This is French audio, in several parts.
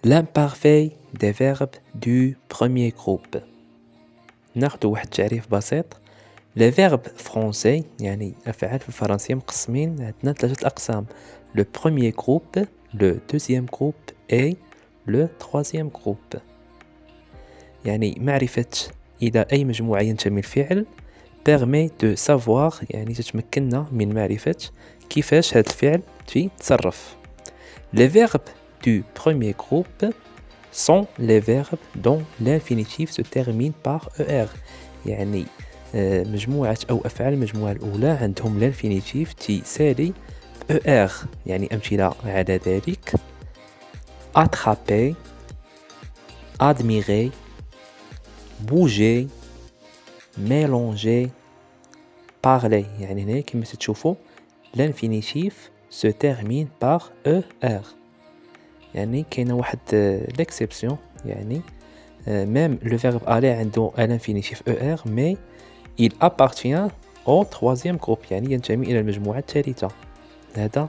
L'imparfait des verbes du premier groupe. ناخدو واحد التعريف بسيط. Les verbes français يعني أفعال في الفرنسية مقسمين عندنا 3 أقسام. Le premier groupe, le deuxième groupe et le troisième groupe. يعني معرفة إلى أي مجموعة ينتمي الفعل permet de savoir يعني تتمكننا من معرفة كيفاش هذا الفعل تيتصرف. Les verbes du premier groupe sont les verbes dont l'infinitif se termine par ER. يعني مجموعة أو أفعال المجموعة الأولى عندهم l'infinitif تسالي ER. يعني أمثلة على ذلك: attraper, admirer, bouger, mélanger, parler. يعني هنا كما تشوفوا l'infinitif se termine par ER. يعني كاينه واحد l'exception يعني même le verbe aller عنده un infinitif ER mais il appartient au troisième groupe يعني ينتمي إلى المجموعة الثالثة. هذا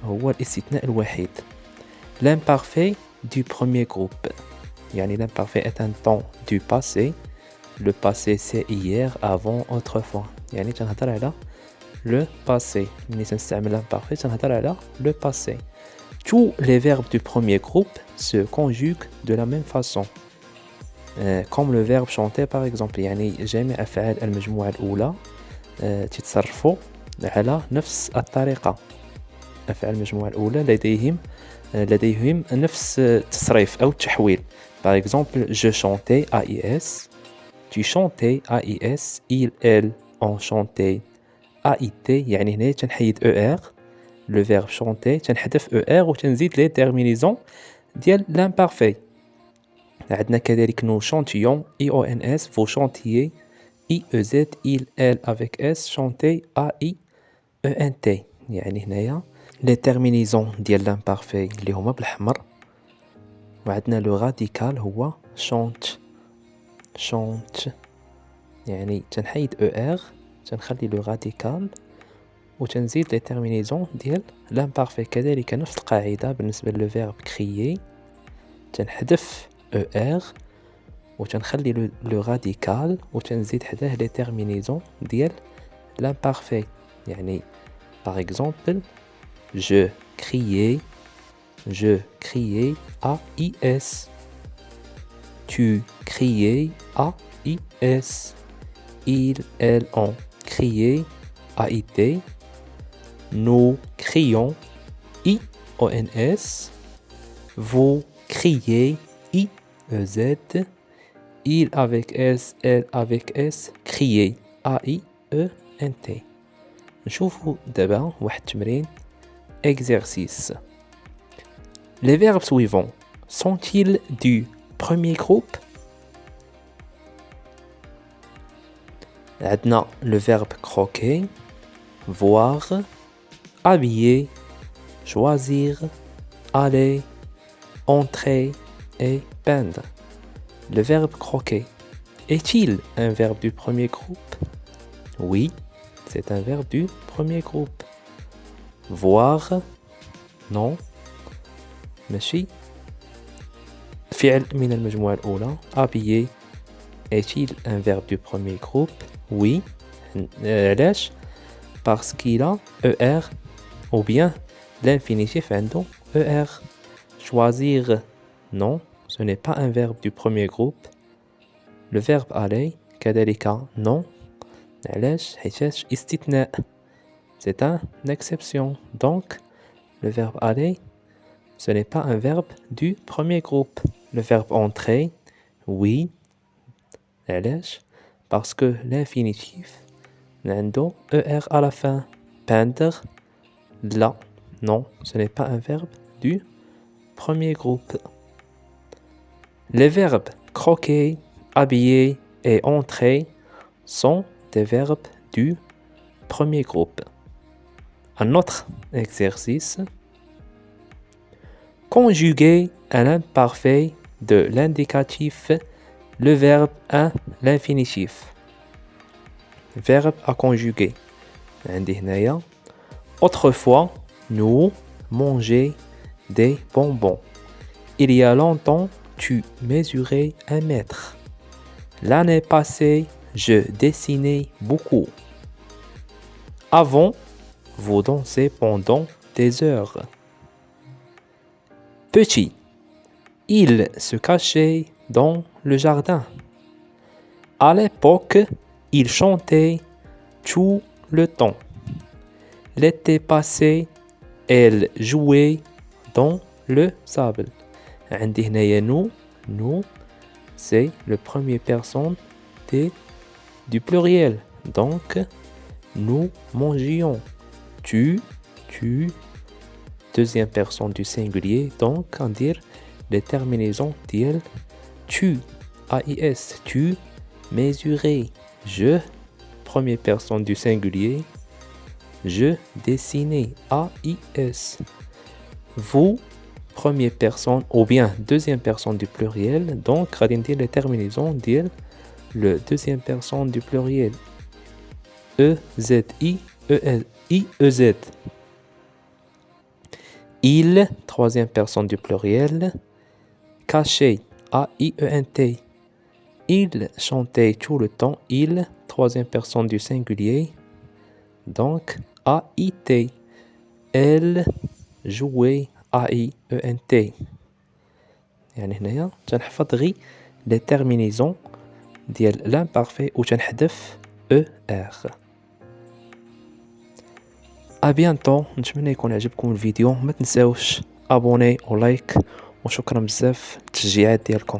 هو الاستثناء الوحيد. L'imparfait du premier groupe يعني l'imparfait est un temps du passé. Le passé c'est hier, avant, autrefois. يعني تنهضر على le passé. ملي تنستعمل l'imparfait تنهضر على le passé. Tous les verbes du premier groupe se conjuguent de la même façon. Comme le verbe chanter par exemple. يعني جميع أفعال المجموعة الأولى تتصرفوا على نفس الطريقة. أفعال المجموعة الأولى لديهم نفس التصريف أو التحويل. Par exemple, je chantais AIS, tu chantais AIS, il, elle ont chanté AIT. يعني هنا تنحيد ER. Le verbe chanter تنحذف ER وتنزيد les terminaisons ديال l'imparfait. عندنا كذلك nous chantions IONS, vous chantiez IEZ, il, elle avec S, chanter AIENT. يعني هنايا les terminaisons ديال l'imparfait اللي هما بالأحمر. وعندنا le radical هو chante يعني تنحيد ER تنخلي le radical وتنزيد les terminaisons ديال l'imparfait. كذلك نفس القاعدة بالنسبة للفيرب crier تنحذف ER وتنخلي le radical وتنزيد حداه les terminaisons ديال l'imparfait. يعني par exemple je criais AIS, tu criais AIS, ils, elles ont crié AIT, nous crions IONS, vous criez IEZ, il avec S, elle avec S, crier AIENT. نشوفوا دابا واحد التمرين exercice. Les verbes suivants sont-ils du premier groupe? عندنا le verbe croquer, voir, habiller, choisir, aller, entrer et peindre. Le verbe croquer est-il un verbe du premier groupe? Oui, c'est un verbe du premier groupe. Voir, non. ماشي فعل من المجموعة الأولى. Habiller est-il un verbe du premier groupe? Oui. علاش؟ parce qu'il a ER ou bien l'infinitif عنده ER. Choisir, non, ce n'est pas un verbe du premier groupe. Le verbe aller كذلك non. علاش؟ حيتاش استثناء. C'est une exception. Donc le verbe aller ce n'est pas un verbe du premier groupe. Le verbe entrer, oui. علاش؟ parce que l'infinitif عنده ER à la fin. Peindre, là, non, ce n'est pas un verbe du premier groupe. Les verbes croquer, habiller et entrer sont des verbes du premier groupe. Un autre exercice. Conjuguer à l'imparfait de l'indicatif le verbe à l'infinitif. Verbe à conjuguer. Autrefois, nous mangeons des bonbons. Il y a longtemps, tu mesurais 1 mètre. L'année passée, je dessinais beaucoup. Avant, vous dansez pendant des heures. Petit, il se cachait dans le jardin. À l'époque, il chantait tout le temps. L'été passé, elle jouait dans le sable. عندي هنايا nous, c'est le premier personne du pluriel. Donc, nous mangions. Tu, deuxième personne du singulier. Donc, on dit les terminaisons d'il, tu, AIS, tu, mesurais. Je, première personne du singulier. Je dessinais, AIS. Vous, première personne ou bien deuxième personne du pluriel. Donc, on dit les terminaisons d'il, le deuxième personne du pluriel. E-Z-I, E-Z. Il, troisième personne du pluriel. Caché, A-I-E-N-T. Il chantait tout le temps. Il, troisième personne du singulier. Donc, A-I-T. Elle jouait, A-I-E-N-T. يعني هنايا تنحفظ غي les terminaisons ديال l'imparfait و تنحذف ER. ابيانتو، نتمنى يكون عجبكم الفيديو. ما تنساوش ابوني ولايك، وشكرا بزاف التشجيعات ديالكم.